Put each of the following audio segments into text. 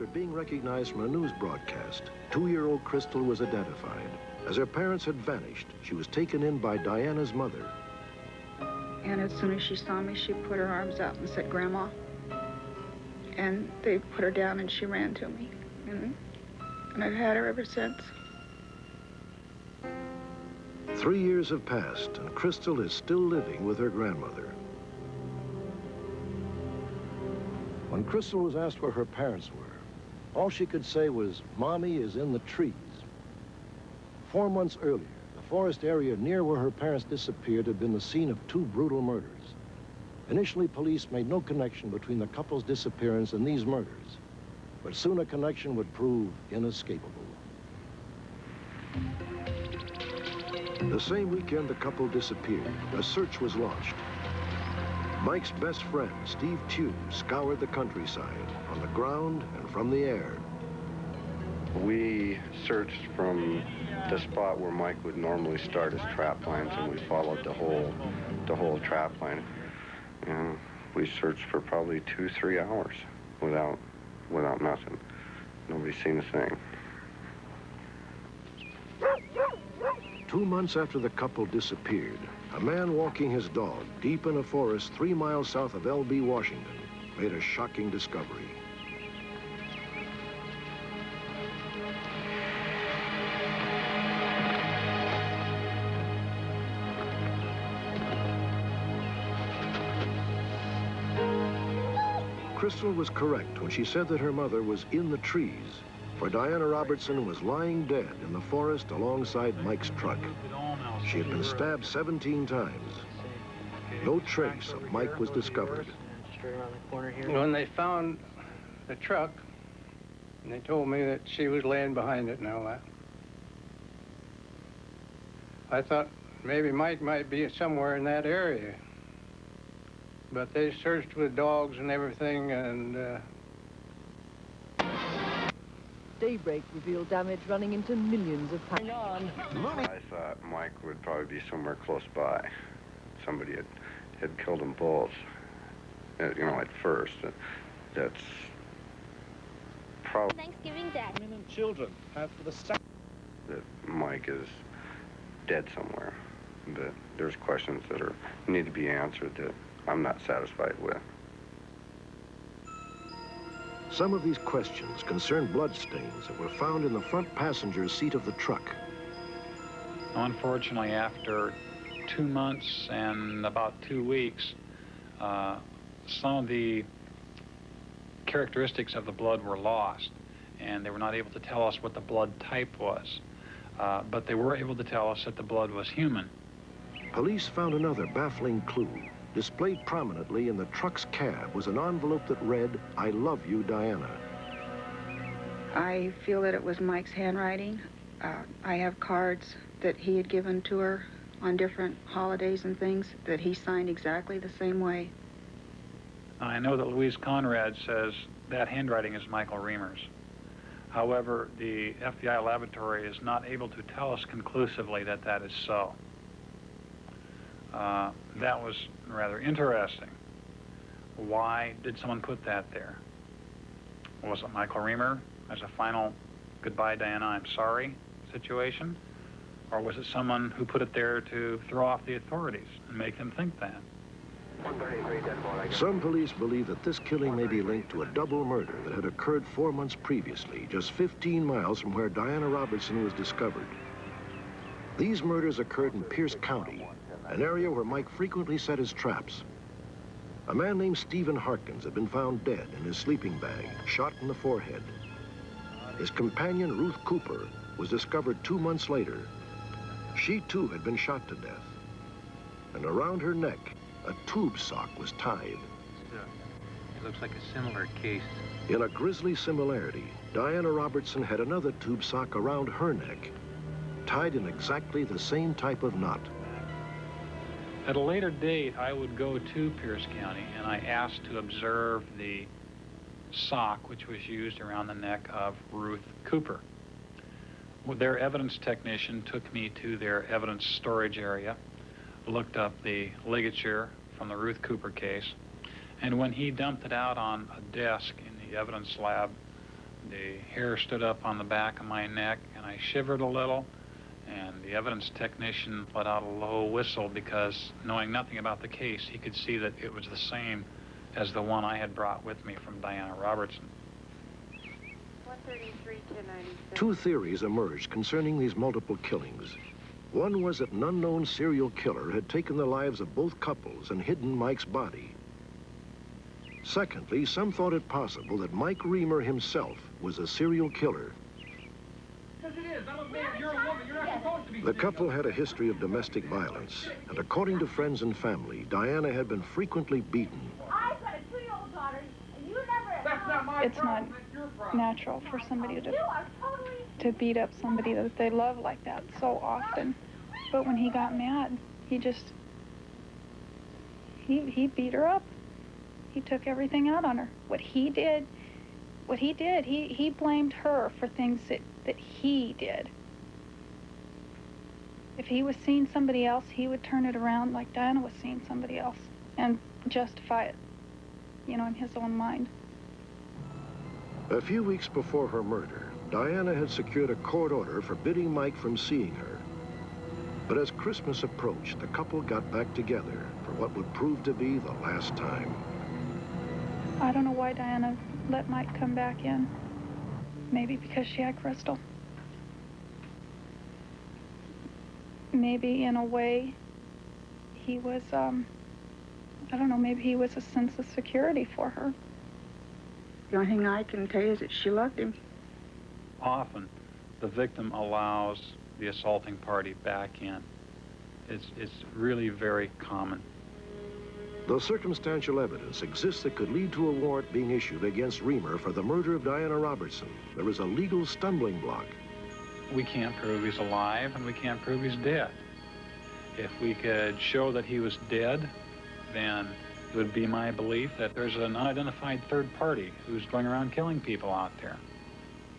after being recognized from a news broadcast, 2-year-old Crystal was identified. As her parents had vanished, she was taken in by Diana's mother. And as soon as she saw me, she put her arms out and said, "Grandma." And they put her down and she ran to me. And I've had her ever since. 3 years have passed, and Crystal is still living with her grandmother. When Crystal was asked where her parents were, all she could say was, "Mommy is in the trees." 4 months earlier, the forest area near where her parents disappeared had been the scene of 2 brutal murders. Initially, police made no connection between the couple's disappearance and these murders, but soon a connection would prove inescapable. The same weekend the couple disappeared, a search was launched. Mike's best friend, Steve Tew, scoured the countryside, on the ground and from the air. We searched from the spot where Mike would normally start his trap lines, and we followed the whole trap line. And we searched for probably 2-3 hours without nothing. Nobody's seen a thing. 2 months after the couple disappeared, a man walking his dog deep in a forest 3 miles south of L.B., Washington, made a shocking discovery. Crystal was correct when she said that her mother was in the trees, for Diana Robertson was lying dead in the forest alongside Mike's truck. She had been stabbed 17 times. No trace of Mike was discovered. When they found the truck, and they told me that she was laying behind it and all that, I thought maybe Mike might be somewhere in that area. But they searched with dogs and everything, and Daybreak revealed damage running into millions of pounds. I thought Mike would probably be somewhere close by. Somebody had killed them both, you know, at first. That's probably... Thanksgiving Day. Women and children after the sack. That Mike is dead somewhere. But there's questions that need to be answered that I'm not satisfied with. Some of these questions concern bloodstains that were found in the front passenger seat of the truck. Unfortunately, after 2 months and about 2 weeks, some of the characteristics of the blood were lost, and they were not able to tell us what the blood type was. But they were able to tell us that the blood was human. Police found another baffling clue. Displayed prominently in the truck's cab was an envelope that read, "I love you, Diana." I feel that it was Mike's handwriting. I have cards that he had given to her on different holidays and things that he signed exactly the same way. I know that Louise Conrad says that handwriting is Michael Reamer's. However, the FBI laboratory is not able to tell us conclusively that that is so. That was rather interesting. Why did someone put that there? Was it Michael Reamer as a final "goodbye, Diana, I'm sorry" situation? Or was it someone who put it there to throw off the authorities and make them think that? Some police believe that this killing may be linked to a double murder that had occurred 4 months previously, just 15 miles from where Diana Robertson was discovered. These murders occurred in Pierce County, an area where Mike frequently set his traps. A man named Stephen Harkins had been found dead in his sleeping bag, shot in the forehead. His companion, Ruth Cooper, was discovered 2 months later. She, too, had been shot to death. And around her neck, a tube sock was tied. It looks like a similar case. In a grisly similarity, Diana Robertson had another tube sock around her neck, tied in exactly the same type of knot. At a later date, I would go to Pierce County, and I asked to observe the sock which was used around the neck of Ruth Cooper. Their evidence technician took me to their evidence storage area, looked up the ligature from the Ruth Cooper case, and when he dumped it out on a desk in the evidence lab, The hair stood up on the back of my neck, and I shivered a little, and the evidence technician let out a low whistle because, knowing nothing about the case, he could see that it was the same as the one I had brought with me from Diana Robertson. 133 to 96. Two theories emerged concerning these multiple killings. One was that an unknown serial killer had taken the lives of both couples and hidden Mike's body. Secondly, some thought it possible that Mike Reamer himself was a serial killer. Yes, it is. I'm a man. You're a woman. You're not supposed to be. The couple had a history of domestic violence, and according to friends and family, Diana had been frequently beaten. I've got a 2-year-old daughter, and you never. That's not my It's not problem. That's your problem. natural for somebody You are totally. to beat up somebody that they love like that so often. But when he got mad, he beat her up. He took everything out on her. What he did, he blamed her for things that he did. If he was seeing somebody else, he would turn it around like Diana was seeing somebody else and justify it, in his own mind. A few weeks before her murder, Diana had secured a court order forbidding Mike from seeing her. But as Christmas approached, the couple got back together for what would prove to be the last time. I don't know why Diana let Mike come back in. Maybe because she had Crystal. Maybe in a way he was, I don't know, maybe he was a sense of security for her. The only thing I can tell you is that she loved him. Often, the victim allows the assaulting party back in. It's really very common. Though circumstantial evidence exists that could lead to a warrant being issued against Reamer for the murder of Diana Robertson, there is a legal stumbling block. We can't prove he's alive, and we can't prove he's dead. If we could show that he was dead, then it would be my belief that there's an unidentified third party who's going around killing people out there.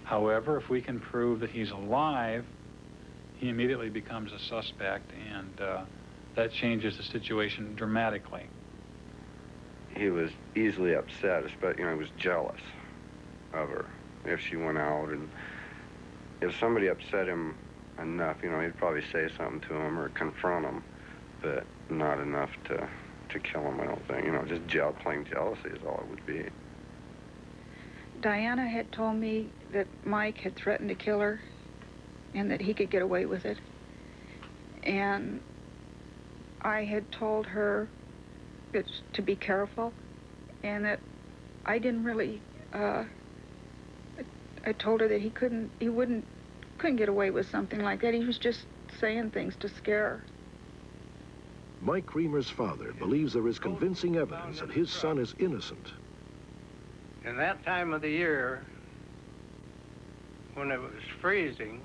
However, if we can prove that he's alive, he immediately becomes a suspect, and that changes the situation dramatically. He was easily upset, especially, he was jealous of her if she went out, and if somebody upset him enough, he'd probably say something to him or confront him, but not enough to kill him, I don't think. Just plain jealousy is all it would be. Diana had told me that Mike had threatened to kill her and that he could get away with it. And I had told her to be careful, and that I didn't really, I told her that he couldn't get away with something like that. He was just saying things to scare her. Mike Reamer's father believes there is convincing evidence that his son is innocent. In that time of the year, when it was freezing,